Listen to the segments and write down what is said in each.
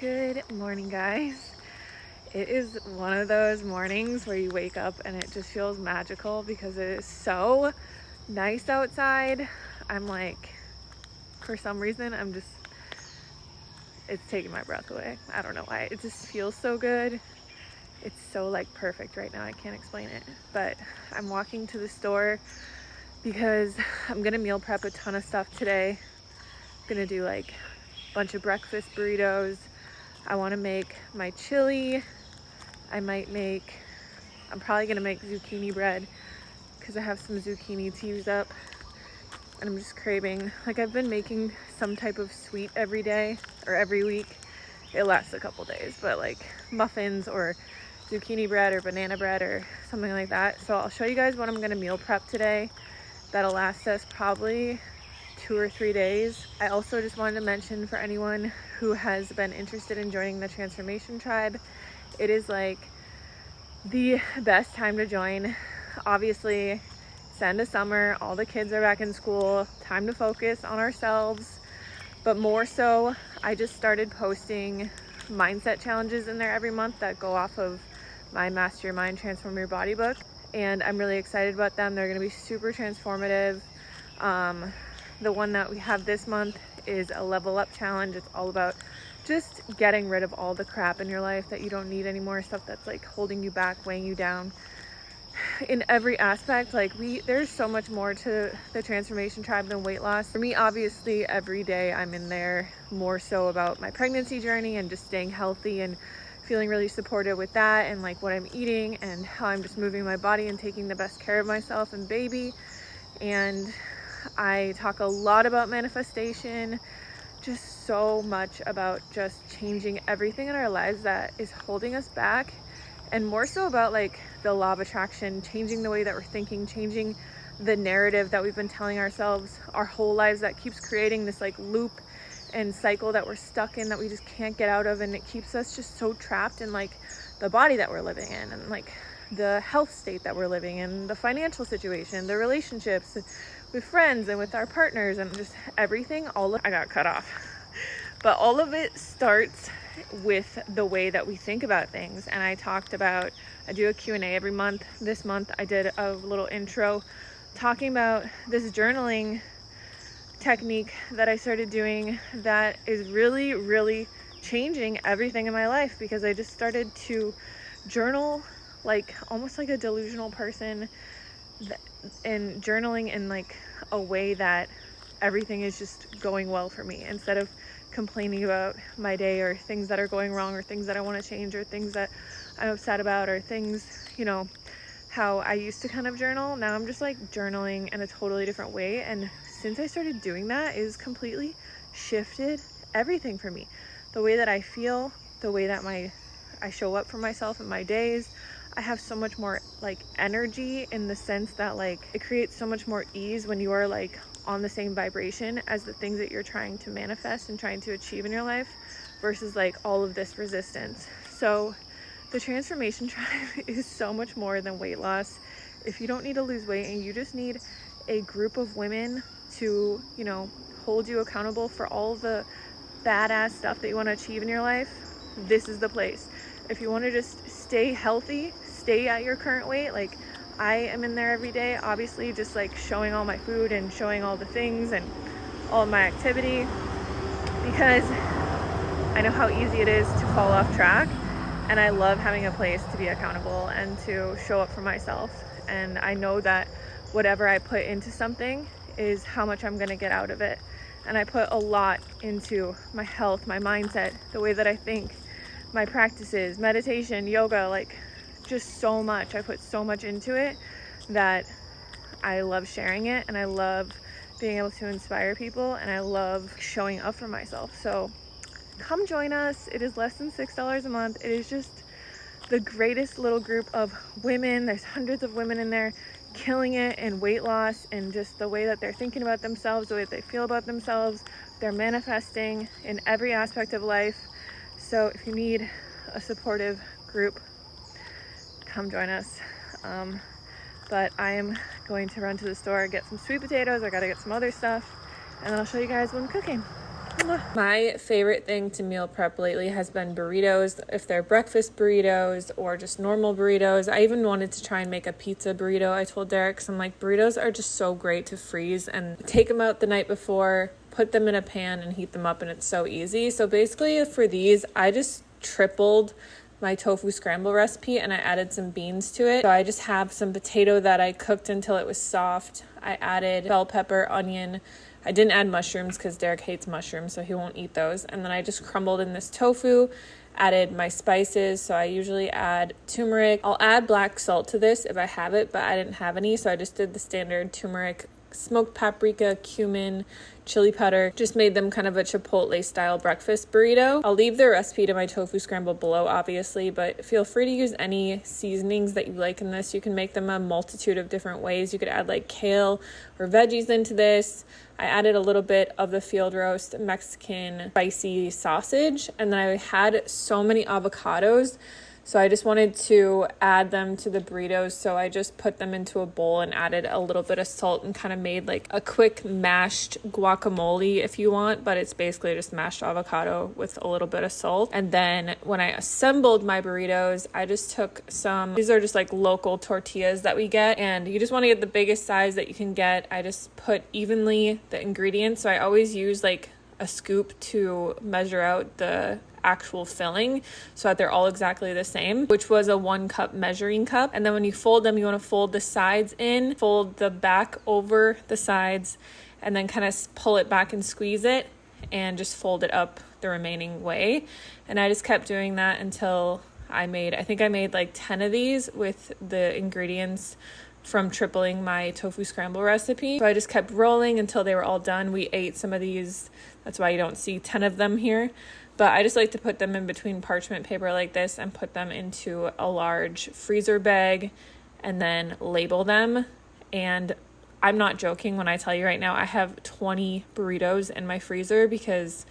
Good morning, guys. It is one of those mornings where you wake up and it just feels magical because it is so nice outside. I'm like, for some reason, it's taking my breath away. I don't know why. It just feels so good. It's so like perfect right now. I can't explain it. But I'm walking to the store because I'm gonna meal prep a ton of stuff today. I'm gonna do like a bunch of breakfast burritos. I want to make my chili. I'm probably gonna make zucchini bread because I have some zucchini to use up, and I'm just craving, like, I've been making some type of sweet every day or every week. It lasts a couple days, but like muffins or zucchini bread or banana bread or something like that. So I'll show you guys what I'm gonna meal prep today. That'll last us probably 2 or 3 days. I also just wanted to mention, for anyone who has been interested in joining the Transformation Tribe, it is like the best time to join. Obviously, it's the end of summer, all the kids are back in school, time to focus on ourselves. But more so, I just started posting mindset challenges in there every month that go off of my Master Your Mind, Transform Your Body book. And I'm really excited about them. They're gonna be super transformative. The one that we have this month is a level up challenge. It's all about just getting rid of all the crap in your life that you don't need anymore, stuff that's like holding you back, weighing you down in every aspect. Like, there's so much more to the Transformation Tribe than weight loss. For me, obviously, every day I'm in there more so about my pregnancy journey and just staying healthy and feeling really supported with that, and like what I'm eating and how I'm just moving my body and taking the best care of myself and baby. And I talk a lot about manifestation, just so much about just changing everything in our lives that is holding us back, and more so about like the law of attraction, changing the way that we're thinking, changing the narrative that we've been telling ourselves our whole lives that keeps creating this like loop and cycle that we're stuck in, that we just can't get out of, and it keeps us just so trapped in like the body that we're living in, and like the health state that we're living in, the financial situation, the relationships with friends and with our partners, and just everything. I got cut off. But all of it starts with the way that we think about things. And I do a Q&A every month. This month I did a little intro talking about this journaling technique that I started doing that is really, really changing everything in my life, because I just started to journal like almost like a delusional person, and journaling in like a way that everything is just going well for me, instead of complaining about my day or things that are going wrong or things that I want to change or things that I'm upset about or things, how I used to kind of journal. Now I'm just like journaling in a totally different way, and since I started doing that, is completely shifted everything for me. The way that I feel, the way that I show up for myself in my days. I have so much more like energy, in the sense that like it creates so much more ease when you are like on the same vibration as the things that you're trying to manifest and trying to achieve in your life, versus like all of this resistance. So the Transformation Tribe is so much more than weight loss. If you don't need to lose weight and you just need a group of women to, hold you accountable for all the badass stuff that you want to achieve in your life, this is the place. If you want to just stay healthy, stay at your current weight, like I am in there every day, obviously just like showing all my food and showing all the things and all of my activity, because I know how easy it is to fall off track, and I love having a place to be accountable and to show up for myself. And I know that whatever I put into something is how much I'm going to get out of it. And I put a lot into my health, my mindset, the way that I think, my practices, meditation, yoga, like just so much. I put so much into it that I love sharing it, and I love being able to inspire people, and I love showing up for myself. So come join us. It is less than $6 a month. It is just the greatest little group of women. There's hundreds of women in there killing it in weight loss, and just the way that they're thinking about themselves, the way that they feel about themselves, they're manifesting in every aspect of life. So if you need a supportive group, come join us. But I am going to run to the store, get some sweet potatoes. I gotta get some other stuff, and then I'll show you guys what I'm cooking. My favorite thing to meal prep lately has been burritos, if they're breakfast burritos or just normal burritos. I even wanted to try and make a pizza burrito. I told Derek, 'cause I'm like, burritos are just so great to freeze and take them out the night before, put them in a pan and heat them up, and it's so easy. So basically for these, I just tripled my tofu scramble recipe and I added some beans to it. So I just have some potato that I cooked until it was soft. I added bell pepper, onion. I didn't add mushrooms because Derek hates mushrooms, so he won't eat those. And then I just crumbled in this tofu, added my spices. So I usually add turmeric. I'll add black salt to this if I have it, but I didn't have any. So I just did the standard turmeric, smoked paprika, cumin, chili powder. Just made them kind of a Chipotle style breakfast burrito. I'll leave the recipe to my tofu scramble below, obviously, but feel free to use any seasonings that you like in this. You can make them a multitude of different ways. You could add like kale or veggies into this. I added a little bit of the field roast Mexican spicy sausage, and then I had so many avocados. So I just wanted to add them to the burritos. So I just put them into a bowl and added a little bit of salt and kind of made like a quick mashed guacamole if you want, but it's basically just mashed avocado with a little bit of salt. And then when I assembled my burritos, I just took these are just like local tortillas that we get, and you just want to get the biggest size that you can get. I just put evenly the ingredients. So I always use like a scoop to measure out the actual filling so that they're all exactly the same, which was a 1 cup measuring cup. And then when you fold them, you want to fold the sides in, fold the back over the sides, and then kind of pull it back and squeeze it and just fold it up the remaining way. And I just kept doing that until I think I made like 10 of these with the ingredients from tripling my tofu scramble recipe. So I just kept rolling until they were all done. We ate some of these. That's why you don't see 10 of them here. But I just like to put them in between parchment paper like this and put them into a large freezer bag and then label them. And I'm not joking when I tell you right now, I have 20 burritos in my freezer because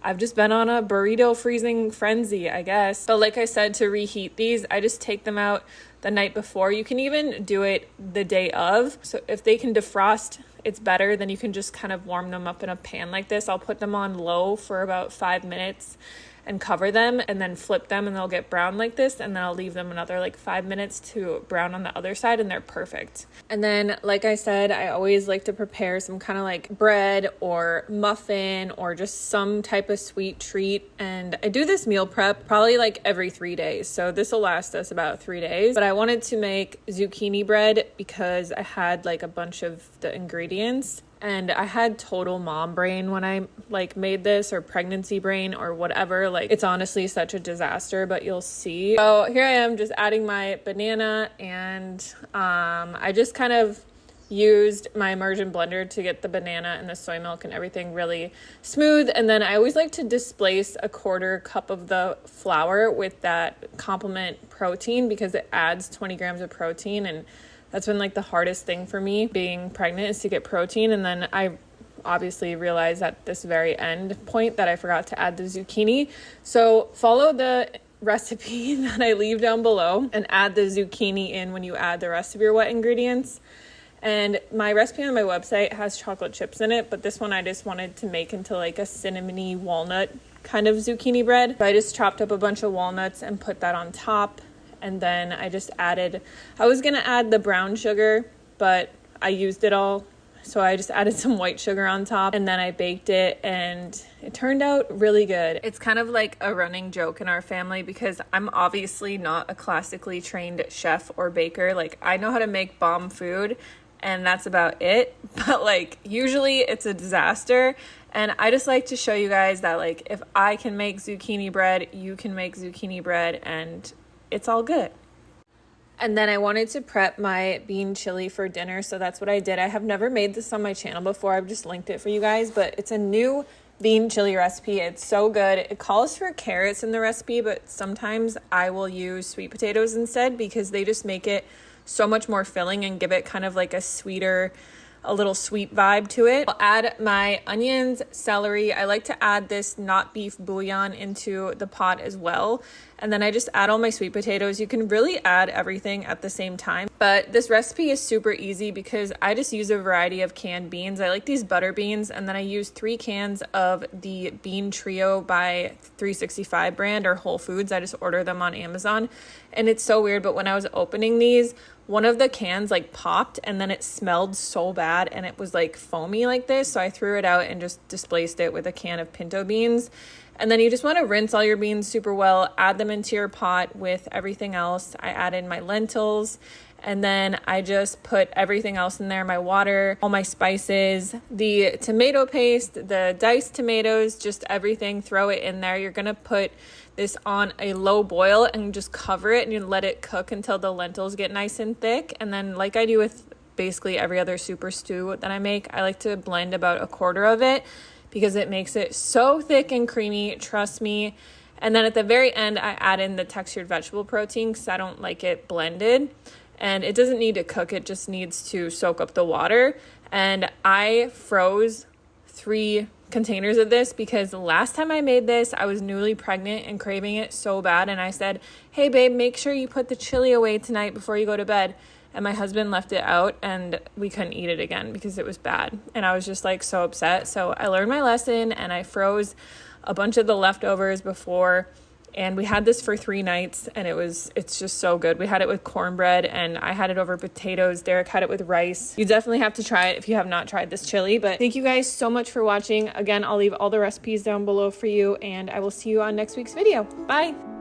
I've just been on a burrito freezing frenzy, I guess. But like I said, to reheat these, I just take them out the night before. You can even do it the day of. So if they can defrost, it's better. Then you can just kind of warm them up in a pan like this. I'll put them on low for about 5 minutes and cover them and then flip them and they'll get brown like this. And then I'll leave them another like 5 minutes to brown on the other side and they're perfect. And then, like I said, I always like to prepare some kind of like bread or muffin or just some type of sweet treat. And I do this meal prep probably like every 3 days. So this will last us about 3 days. But I wanted to make zucchini bread because I had like a bunch of the ingredients. And I had total mom brain when I like made this, or pregnancy brain or whatever. Like, it's honestly such a disaster, but you'll see. So here I am just adding my banana, and I just kind of used my immersion blender to get the banana and the soy milk and everything really smooth. And then I always like to displace a 1/4 cup of the flour with that complement protein because it adds 20 grams of protein, and that's been like the hardest thing for me being pregnant is to get protein. And then I obviously realized at this very end point that I forgot to add the zucchini. So follow the recipe that I leave down below and add the zucchini in when you add the rest of your wet ingredients. And my recipe on my website has chocolate chips in it, but this one I just wanted to make into like a cinnamony walnut kind of zucchini bread. So I just chopped up a bunch of walnuts and put that on top. And then I just I was going to add the brown sugar, but I used it all. So I just added some white sugar on top, and then I baked it, and it turned out really good. It's kind of like a running joke in our family because I'm obviously not a classically trained chef or baker. Like, I know how to make bomb food, and that's about it. But like, usually it's a disaster. And I just like to show you guys that like, if I can make zucchini bread, you can make zucchini bread, and it's all good. And then I wanted to prep my bean chili for dinner, so that's what I did. I have never made this on my channel before. I've just linked it for you guys, but it's a new bean chili recipe. It's so good. It calls for carrots in the recipe, but sometimes I will use sweet potatoes instead because they just make it so much more filling and give it kind of like a little sweet vibe to it. I'll add my onions, celery. I like to add this not beef bouillon into the pot as well. And then I just add all my sweet potatoes. You can really add everything at the same time. But this recipe is super easy because I just use a variety of canned beans. I like these butter beans, and then I use 3 cans of the Bean Trio by 365 brand or Whole Foods. I just order them on Amazon. And it's so weird, but when I was opening these, one of the cans like popped and then it smelled so bad and it was like foamy like this. So I threw it out and just displaced it with a can of pinto beans. And then you just want to rinse all your beans super well, add them into your pot with everything else. I add in my lentils, and then I just put everything else in there, my water, all my spices, the tomato paste, the diced tomatoes, just everything, throw it in there. You're going to put this on a low boil and just cover it and you let it cook until the lentils get nice and thick. And then like I do with basically every other super stew that I make, I like to blend about 1/4 of it because it makes it so thick and creamy, trust me. And then at the very end, I add in the textured vegetable protein because I don't like it blended. And it doesn't need to cook, it just needs to soak up the water. And I froze 3 containers of this because the last time I made this, I was newly pregnant and craving it so bad. And I said, hey babe, make sure you put the chili away tonight before you go to bed. And my husband left it out and we couldn't eat it again because it was bad. And I was just like so upset. So I learned my lesson and I froze a bunch of the leftovers before. And we had this for 3 nights and it's just so good. We had it with cornbread and I had it over potatoes. Derek had it with rice. You definitely have to try it if you have not tried this chili. But thank you guys so much for watching. Again, I'll leave all the recipes down below for you and I will see you on next week's video. Bye.